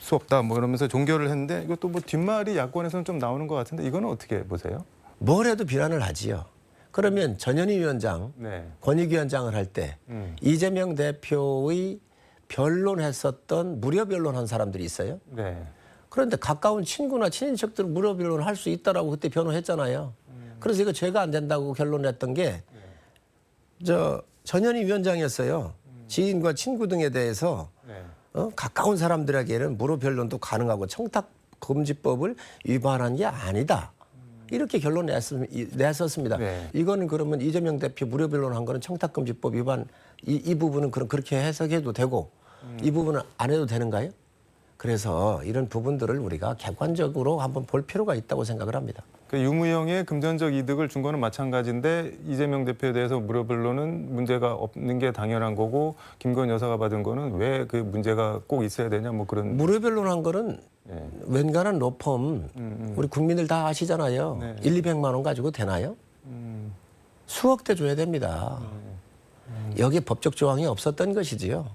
수 없다, 뭐 이러면서 종결을 했는데 이것도 뭐 뒷말이 야권에서는 좀 나오는 것 같은데 이거는 어떻게 보세요?
뭘 해도 비난을 하지요. 그러면 전현희 위원장, 권익위원장을 할 때 이재명 대표의 변론했었던 무료 변론한 사람들이 있어요.
네.
그런데 가까운 친구나 친인척들 무료 변론을 할 수 있다라고 그때 변호했잖아요. 그래서 이거 죄가 안 된다고 결론냈던 게 전현희 위원장이었어요. 지인과 친구 등에 대해서 가까운 사람들에게는 무료 변론도 가능하고 청탁금지법을 위반한 게 아니다. 이렇게 결론 냈었습니다.
네.
이거는 그러면 이재명 대표 무료 변론한 거는 청탁금지법 위반, 이 부분은 그렇게 해석해도 되고 이 부분은 안 해도 되는가요? 그래서 이런 부분들을 우리가 객관적으로 한번 볼 필요가 있다고 생각을 합니다.
그 유무형의 금전적 이득을 준 거는 마찬가지인데 이재명 대표에 대해서 무료 변론은 문제가 없는 게 당연한 거고 김건희 여사가 받은 거는 왜 그 문제가 꼭 있어야 되냐, 뭐 그런.
무료 변론한 거는 웬간한 로펌 우리 국민들 다 아시잖아요.
네.
1,200만 원 가지고 되나요? 수억대 줘야 됩니다. 여기에 법적 조항이 없었던 것이지요.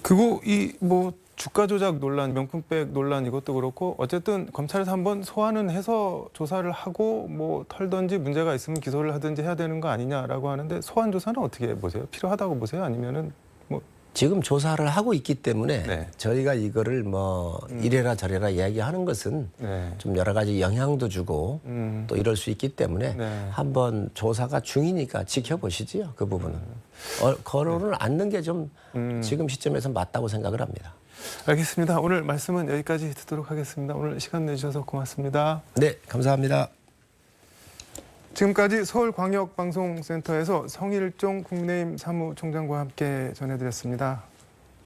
그리고 이 뭐 주가 조작 논란, 명품백 논란, 이것도 그렇고 어쨌든 검찰에서 한번 소환은 해서 조사를 하고 뭐 털든지 문제가 있으면 기소를 하든지 해야 되는 거 아니냐라고 하는데 소환 조사는 어떻게 보세요? 필요하다고 보세요? 아니면은 뭐
지금 조사를 하고 있기 때문에
네.
저희가 이거를 뭐 이래라 저래라 이야기하는 것은 좀 여러 가지 영향도 주고 또 이럴 수 있기 때문에 한번 조사가 중이니까 지켜보시지요. 그 부분은. 거론을 않는 게 좀 지금 시점에서 맞다고 생각을 합니다.
알겠습니다. 오늘 말씀은 여기까지 듣도록 하겠습니다. 오늘 시간 내주셔서 고맙습니다.
네, 감사합니다.
지금까지 서울광역방송센터에서 성일종 국민의힘 사무총장과 함께 전해드렸습니다.